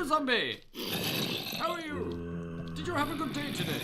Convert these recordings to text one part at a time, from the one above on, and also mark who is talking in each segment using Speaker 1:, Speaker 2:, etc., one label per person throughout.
Speaker 1: zombie! How are you? Did you have a good day today?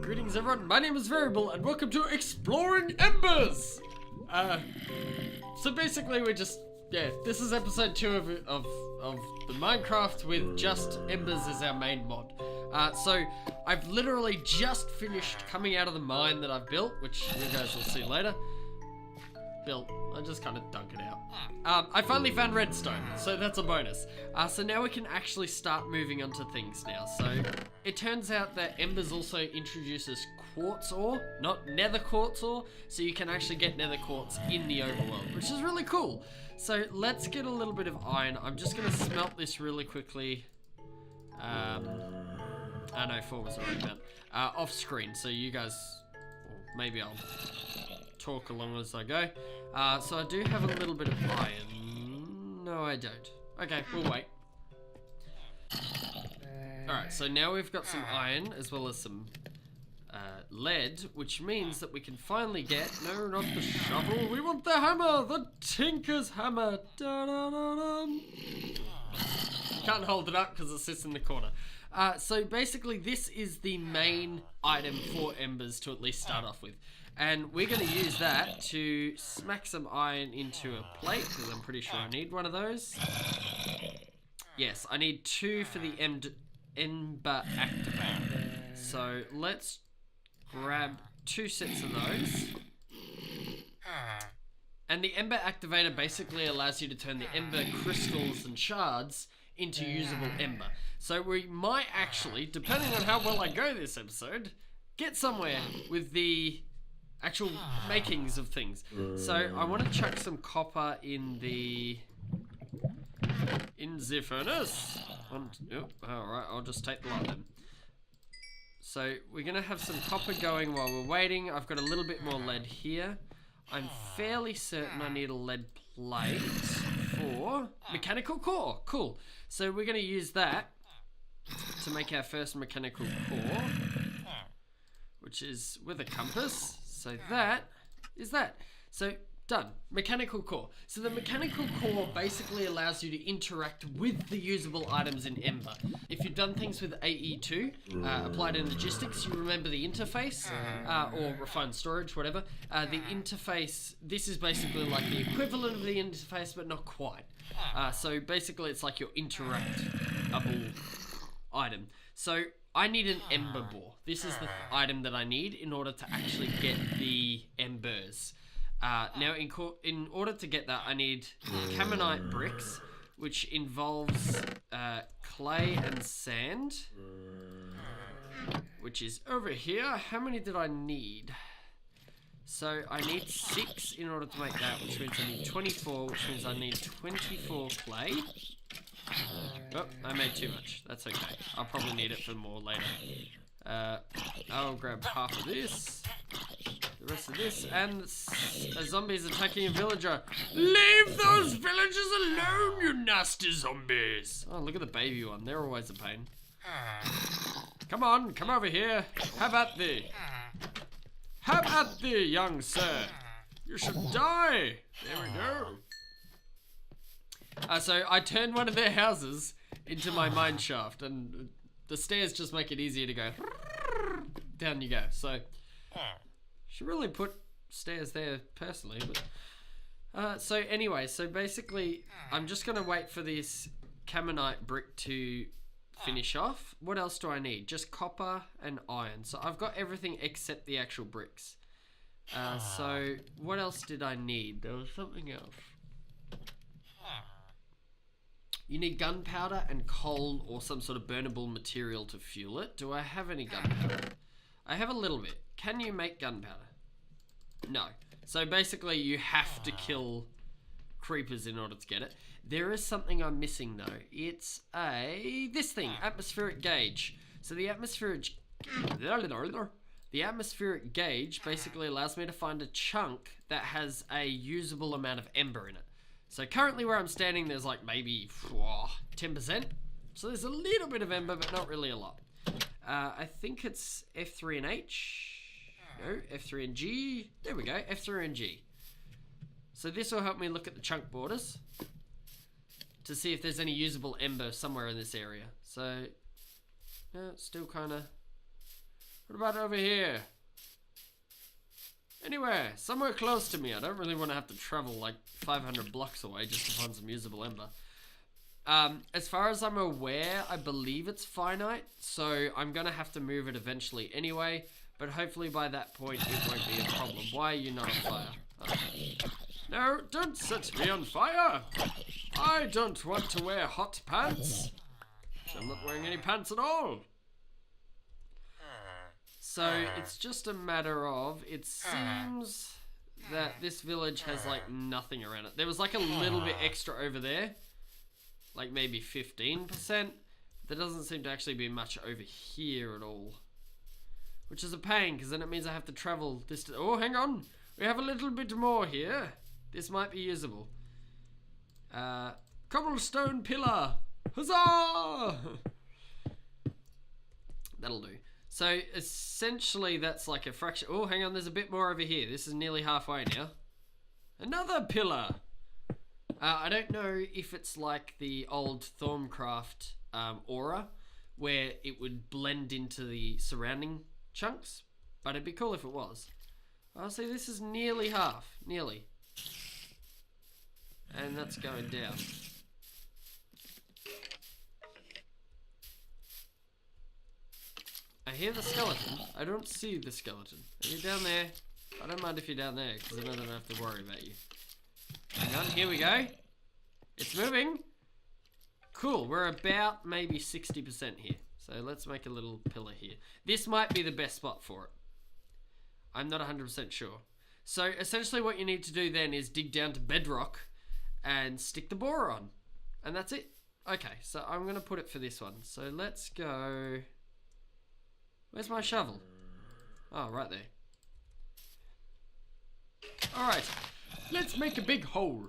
Speaker 1: Greetings everyone, my name is Variable and welcome to Exploring Embers! So basically we just, this is episode 2 of the Minecraft with just Embers as our main mod. So I've literally just finished coming out of the mine that I've built, which you guys will see later. I just kind of dug it out. I finally found redstone, so that's a bonus. So now we can actually start moving on to things now. So it turns out that Embers also introduces quartz ore, not nether quartz ore, so you can actually get nether quartz in the overworld, which is really cool. So let's get a little bit of iron. I'm just gonna smelt this really quickly. I know 4 was the right amount. Off screen, so you guys, or maybe I'll talk along as I go. So I do have a little bit of iron. No, I don't. Okay, we'll wait. Alright, so now we've got some iron as well as some lead, which means that we can finally get, no, not the shovel, we want the hammer, the Tinker's hammer. Da-da-da-dum. Can't hold it up because it sits in the corner. So basically this is the main item for Embers to at least start off with. And we're going to use that to smack some iron into a plate, because I'm pretty sure I need one of those. Yes, I need 2 for the Ember Activator. So let's grab 2 sets of those. And the Ember Activator basically allows you to turn the Ember crystals and shards into usable Ember. So we might actually, depending on how well I go this episode, get somewhere with the actual makings of things. So I want to chuck some copper in the furnace. Alright, I'll just take the lot then. So we're going to have some copper going while we're waiting. I've got a little bit more lead here. I'm fairly certain I need a lead plate for mechanical core. Cool. So we're going to use that to make our first mechanical core, which is with a compass. So that is that. So done. Mechanical core. So the mechanical core basically allows you to interact with the usable items in Ember. If you've done things with AE2, applied in logistics, you remember the interface, or refined storage, whatever. The interface, this is basically like the equivalent of the interface, but not quite. So basically it's like your interactable item. So I need an Ember Bore. This is the item that I need in order to actually get the embers. Now, in order to get that, I need Caminite bricks, which involves clay and sand, which is over here. How many did I need? So I need 6 in order to make that, which means I need 24, which means I need 24 clay. Oh, I made too much. That's okay. I'll probably need it for more later. I'll grab half of this, the rest of this, and a zombie's attacking a villager. Leave those villagers alone, you nasty zombies! Oh, look at the baby one. They're always a pain. Come on, come over here. Have at thee. Have at thee, young sir. You should die. There we go. So I turned one of their houses into my mine shaft, and the stairs just make it easier to go. Down you go. So should really put stairs there personally, but so anyway, so basically I'm just gonna wait for this Caminite brick to finish off. What else do I need? Just copper and iron. So I've got everything except the actual bricks. So what else did I need? There was something else. You need gunpowder and coal or some sort of burnable material to fuel it. Do I have any gunpowder? I have a little bit. Can you make gunpowder? No. So basically you have to kill creepers in order to get it. There is something I'm missing though. It's this thing, atmospheric gauge. So the atmospheric gauge basically allows me to find a chunk that has a usable amount of ember in it. So currently where I'm standing, there's like maybe 10%. So there's a little bit of ember, but not really a lot. I think it's F3 and H. No, F3 and G. There we go, F3 and G. So this will help me look at the chunk borders. to see if there's any usable ember somewhere in this area. So, no, it's still kind of... What about over here? Anywhere, somewhere close to me. I don't really want to have to travel like 500 blocks away just to find some usable ember. As far as I'm aware, I believe it's finite, so I'm going to have to move it eventually anyway, but hopefully by that point it won't be a problem. Why are you not on fire? Oh. No, don't set me on fire! I don't want to wear hot pants. I'm not wearing any pants at all. So it's just a matter of, it seems that this village has like nothing around it. There was like a little bit extra over there, like maybe 15%. There doesn't seem to actually be much over here at all, which is a pain because then it means I have to travel this. Oh, hang on, we have a little bit more here. This might be usable. Cobblestone pillar, huzzah! That'll do. So essentially that's like a fraction. Oh, hang on, there's a bit more over here. This is nearly halfway now. Another pillar. I don't know if it's like the old Thorncraft aura, where it would blend into the surrounding chunks, but it'd be cool if it was. Oh, see, this is nearly half. Nearly. And that's going down. I hear the skeleton. I don't see the skeleton. Are you down there? I don't mind if you're down there, because then I don't have to worry about you. Hang on, here we go. It's moving. Cool, we're about maybe 60% here. So let's make a little pillar here. This might be the best spot for it. I'm not 100% sure. So essentially what you need to do then is dig down to bedrock and stick the bore on. And that's it. Okay, so I'm going to put it for this one. So let's go... Where's my shovel? Oh, right there. Alright, let's make a big hole.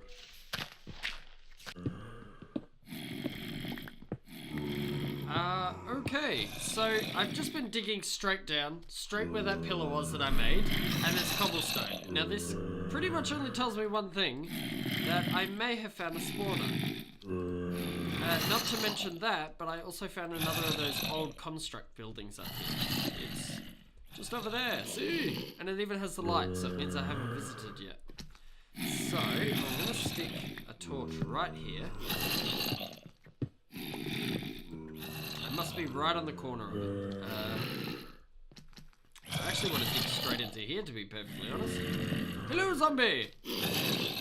Speaker 1: Okay, so I've just been digging straight down, straight where that pillar was that I made, and there's cobblestone. Now this pretty much only tells me one thing, that I may have found a spawner. Not to mention that, but I also found another of those old construct buildings up here. It's just over there, see? And it even has the light, so it means I haven't visited yet. So, I'm going to stick a torch right here. It must be right on the corner of it. I actually want to dig straight into here, to be perfectly honest. Hello, zombie!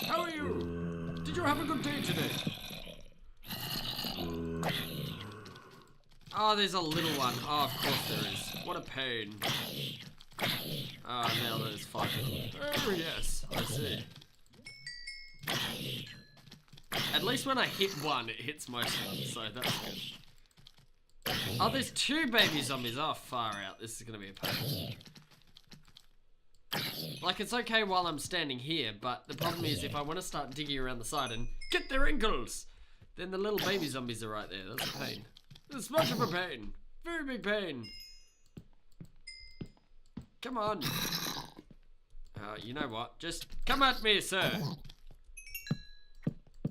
Speaker 1: How are you? Did you have a good day today? Oh, there's a little one. Oh, of course there is. What a pain. Ah, now there's fire. Oh, yes, I see. At least when I hit one, it hits most of them, so that's good. Oh, there's two baby zombies. Oh, far out. This is going to be a pain. Like, it's okay while I'm standing here, but the problem is if I want to start digging around the side and get their ankles, then the little baby zombies are right there. That's a pain. It's much of a pain. Very big pain. Come on. You know what? Just come at me, sir.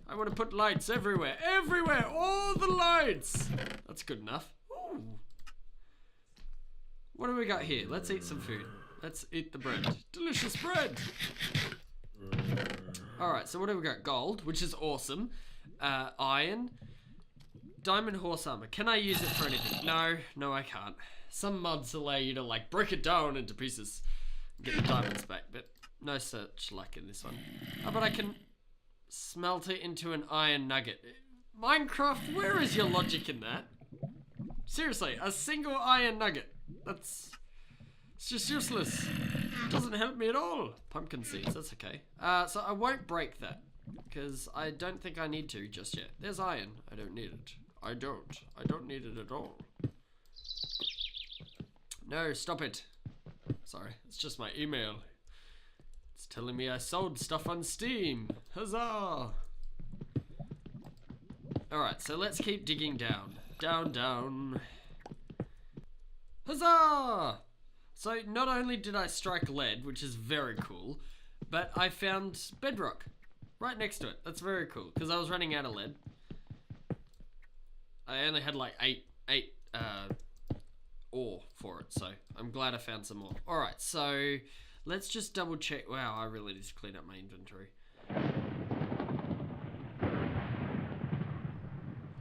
Speaker 1: I want to put lights everywhere. Everywhere! All the lights! That's good enough. Ooh. What do we got here? Let's eat some food. Let's eat the bread. Delicious bread! Alright, so what do we got? Gold, which is awesome. Iron. Diamond horse armor. Can I use it for anything? No, I can't. Some mods allow you to like break it down into pieces and get the diamonds back, but no such luck in this one. Oh, but I can smelt it into an iron nugget. Minecraft, where is your logic in that? Seriously, a single iron nugget. It's just useless. It doesn't help me at all. Pumpkin seeds, that's okay. So I won't break that because I don't think I need to just yet. There's iron. I don't need it. I don't need it at all. No, stop it. Sorry, it's just my email. It's telling me I sold stuff on Steam. Huzzah! Alright, so let's keep digging down. Down, down. Huzzah! So not only did I strike lead, which is very cool, but I found bedrock right next to it. That's very cool, because I was running out of lead. I only had like eight ore for it, so I'm glad I found some more. Alright, so let's just double check. Wow, I really need to clean up my inventory.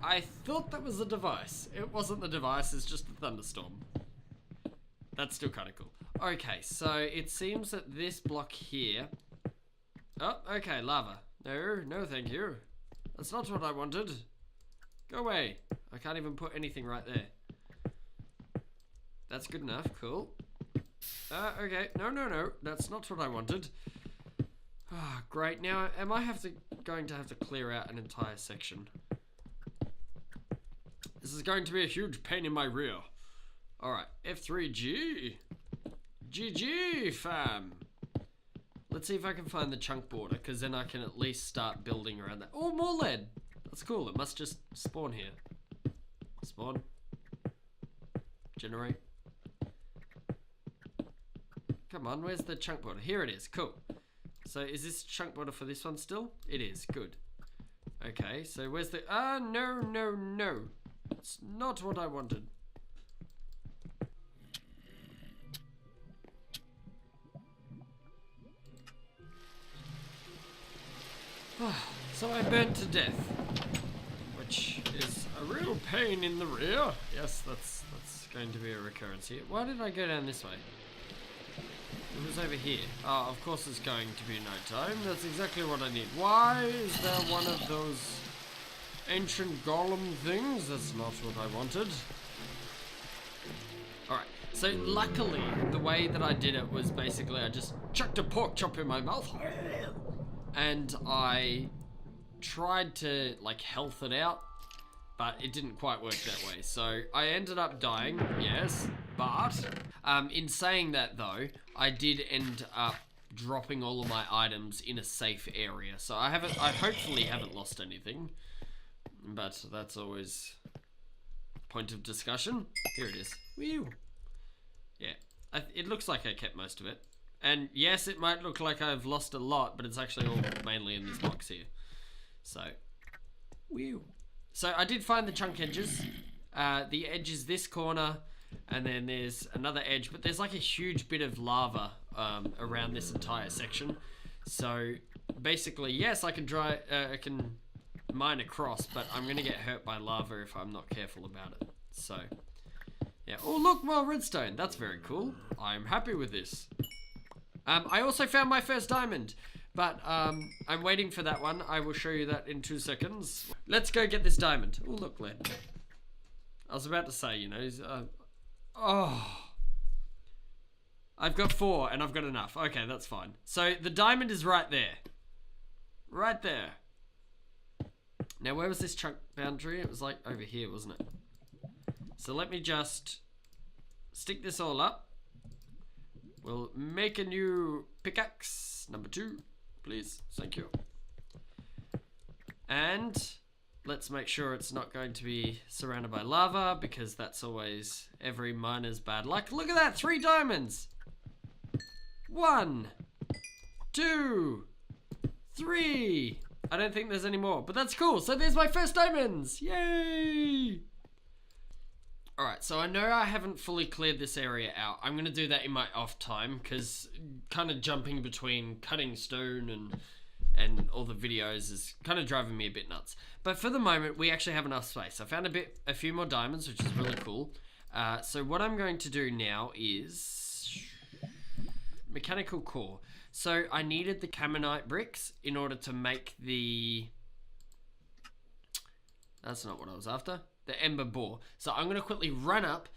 Speaker 1: I thought that was the device. It wasn't the device, it's just the thunderstorm. That's still kind of cool. Okay, so it seems that this block here... Oh, okay, lava. No, thank you. That's not what I wanted. Go away. I can't even put anything right there. That's good enough, cool. Okay, no, that's not what I wanted. Ah, great. Now, am I going to have to clear out an entire section? This is going to be a huge pain in my rear. Alright, F3G. GG, fam. Let's see if I can find the chunk border, because then I can at least start building around that. Oh, more lead. That's cool. It must just spawn here. Spawn. Generate. Come on, where's the chunk border? Here it is. Cool. So is this chunk border for this one still? It is. Good. Okay, so where's the... Ah, no. It's not what I wanted. So I burnt to death, which is a real pain in the rear. Yes, that's going to be a recurrence here. Why did I go down this way? It was over here. Oh, of course it's going to be nighttime. That's exactly what I need. Why is there one of those ancient golem things? That's not what I wanted. Alright, so luckily the way that I did it was basically I just chucked a pork chop in my mouth. And I tried to like health it out, but it didn't quite work that way. So I ended up dying, yes, but in saying that though, I did end up dropping all of my items in a safe area. So I hopefully haven't lost anything, but that's always a point of discussion. Here it is. Whew. Yeah, it looks like I kept most of it. And yes, it might look like I've lost a lot, but it's actually all mainly in this box here. So, whew. So I did find the chunk edges. The edge is this corner, and then there's another edge, but there's like a huge bit of lava around this entire section. So basically, yes, I can mine across, but I'm gonna get hurt by lava if I'm not careful about it. So, yeah. Oh look, more redstone. That's very cool. I'm happy with this. I also found my first diamond, but I'm waiting for that one. I will show you that in 2 seconds. Let's go get this diamond. Oh, look, lead. I was about to say, you know, I've got 4 and I've got enough. Okay, that's fine. So the diamond is right there. Right there. Now, where was this chunk boundary? It was like over here, wasn't it? So let me just stick this all up. We'll make a new pickaxe, number 2, please. Thank you. And let's make sure it's not going to be surrounded by lava, because that's always every miner's bad luck. Look at that, 3 diamonds. 1, 2, 3. I don't think there's any more, but that's cool. So there's my first diamonds. Yay! Alright, so I know I haven't fully cleared this area out. I'm going to do that in my off time, because kind of jumping between cutting stone and all the videos is kind of driving me a bit nuts. But for the moment, we actually have enough space. I found a few more diamonds, which is really cool. So what I'm going to do now is mechanical core. So I needed the Caminite bricks in order to make the... That's not what I was after. The Ember Bore. So I'm going to quickly run up,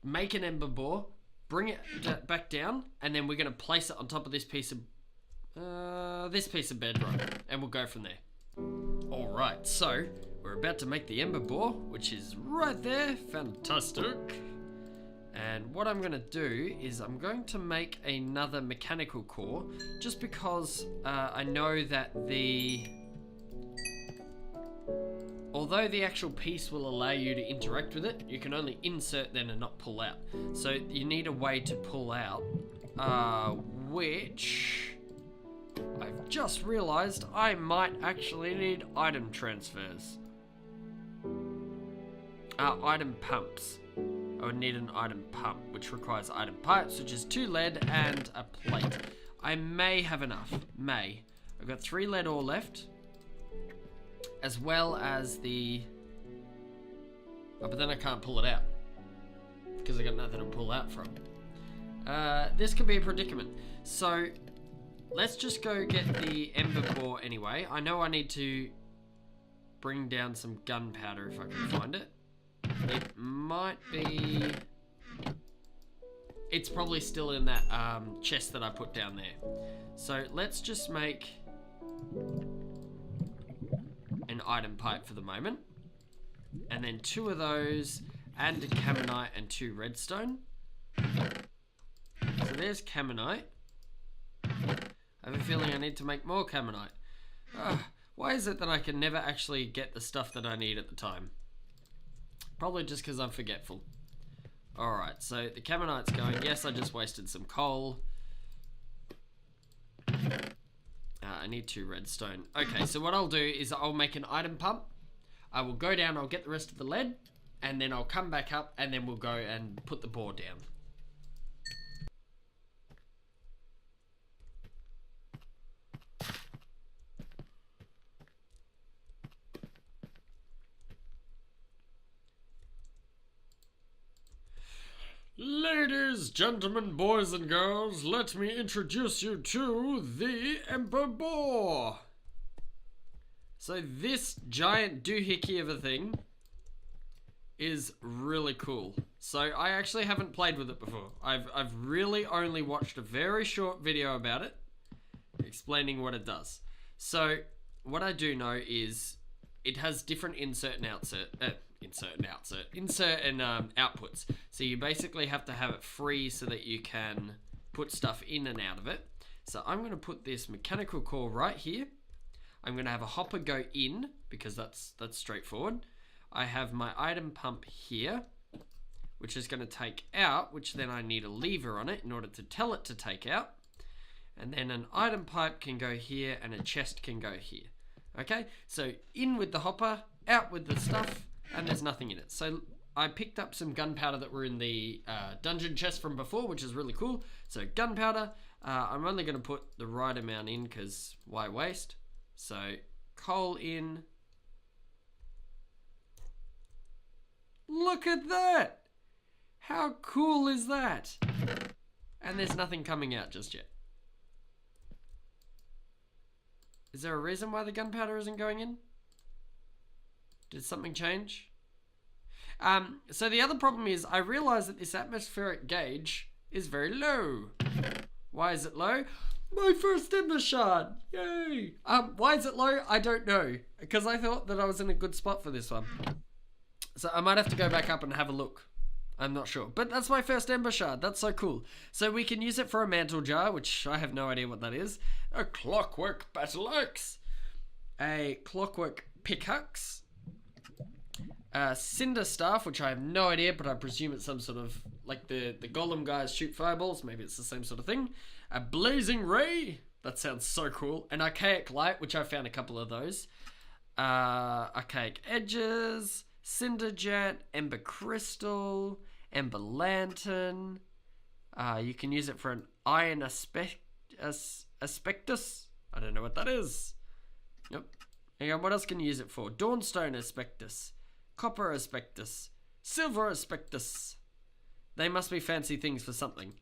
Speaker 1: make an Ember Bore, bring it back down, and then we're going to place it on top of this piece of bedrock, and we'll go from there. Alright, so we're about to make the Ember Bore, which is right there. Fantastic. And what I'm going to do is I'm going to make another mechanical core, just because I know that although the actual piece will allow you to interact with it, you can only insert then and not pull out. So you need a way to pull out, which I've just realized I might actually need item transfers. Item pumps. I would need an item pump, which requires item pipes, which is 2 lead and a plate. I may have enough. May. I've got 3 lead ore left. As well as the... Oh, but then I can't pull it out. Because I got nothing to pull out from. This could be a predicament. So, let's just go get the Ember Bore anyway. I know I need to bring down some gunpowder if I can find it. It might be... It's probably still in that chest that I put down there. So let's just make an item pipe for the moment. And then 2 of those, and a Caminite and 2 redstone. So there's Caminite. I have a feeling I need to make more Caminite. Why is it that I can never actually get the stuff that I need at the time? Probably just because I'm forgetful. Alright, so the Caminite's going. Yes, I just wasted some coal. I need 2 redstone. Okay, so what I'll do is I'll make an item pump. I will go down, I'll get the rest of the lead, and then I'll come back up, and then we'll go and put the bore down. Ladies, gentlemen, boys and girls, let me introduce you to the Ember Bore. So this giant doohickey of a thing is really cool. So I actually haven't played with it before. I've really only watched a very short video about it, explaining what it does. So what I do know is it has different insert and outputs. So you basically have to have it free so that you can put stuff in and out of it. So I'm going to put this mechanical core right here. I'm going to have a hopper go in because that's straightforward. I have my item pump here, which is going to take out, which then I need a lever on it in order to tell it to take out. And then an item pipe can go here and a chest can go here. Okay, so in with the hopper, out with the stuff, and there's nothing in it. So I picked up some gunpowder that were in the dungeon chest from before, which is really cool. So gunpowder, I'm only going to put the right amount in because why waste? So coal in. Look at that! How cool is that? And there's nothing coming out just yet. Is there a reason why the gunpowder isn't going in? Did something change? So the other problem is I realize that this atmospheric gauge is very low. Why is it low? My first Ember shard! Yay! Why is it low? I don't know. Because I thought that I was in a good spot for this one. So I might have to go back up and have a look. I'm not sure. But that's my first Ember shard. That's so cool. So we can use it for a mantle jar, which I have no idea what that is. A clockwork battle axe. A clockwork pickaxe. A cinder staff, which I have no idea, but I presume it's some sort of, like the golem guys shoot fireballs. Maybe it's the same sort of thing. A blazing ray. That sounds so cool. An archaic light, which I found a couple of those. Archaic edges. Cinder jet, ember crystal, ember lantern. You can use it for an iron aspectus. I don't know what that is. Yep. And what else can you use it for? Dawnstone aspectus, copper aspectus, silver aspectus. They must be fancy things for something.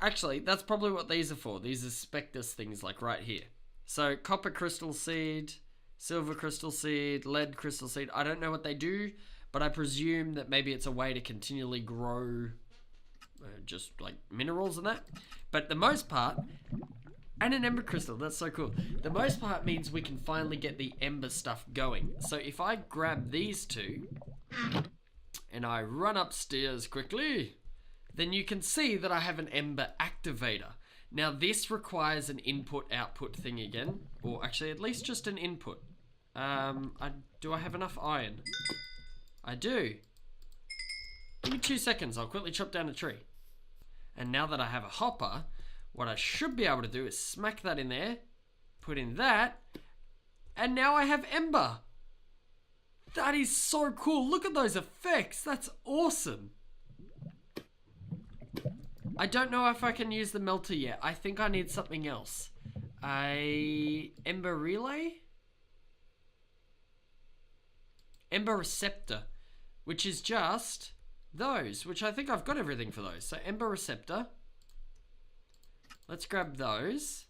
Speaker 1: Actually, that's probably what these are for. These aspectus things, like right here. So copper crystal seed. Silver crystal seed, lead crystal seed. I don't know what they do, but I presume that maybe it's a way to continually grow just like minerals and that. But the most part, and an ember crystal, that's so cool. The most part means we can finally get the ember stuff going. So if I grab these two and I run upstairs quickly, then you can see that I have an ember activator. Now this requires an input-output thing again, or actually at least just an input. Do I have enough iron? I do. Give me 2 seconds, I'll quickly chop down a tree. And now that I have a hopper, what I should be able to do is smack that in there, put in that, and now I have ember. That is so cool. Look at those effects. That's awesome. I don't know if I can use the melter yet. I think I need something else. Ember relay? Ember receptor, which is just those, which I think I've got everything for those. So ember receptor. Let's grab those.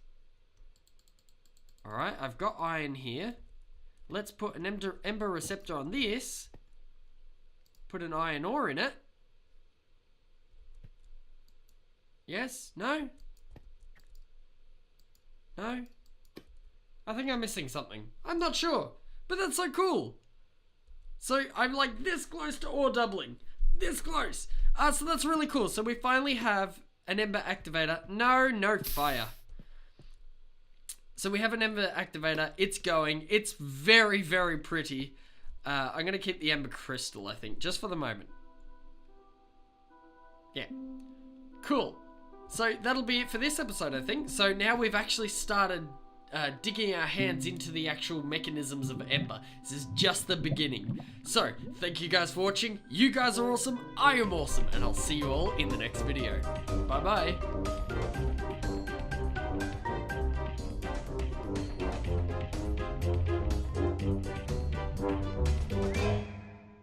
Speaker 1: All right, I've got iron here. Let's put an ember receptor on this. Put an iron ore in it. Yes? No? No? I think I'm missing something. I'm not sure, but that's so cool. So I'm like this close to ore doubling. This close. So that's really cool. So we finally have an ember activator. No fire. So we have an ember activator. It's going. It's very, very pretty. I'm going to keep the ember crystal, I think, just for the moment. Yeah. Cool. So that'll be it for this episode, I think. So now we've actually started digging our hands into the actual mechanisms of Ember. This is just the beginning. So, thank you guys for watching. You guys are awesome. I am awesome. And I'll see you all in the next video. Bye-bye.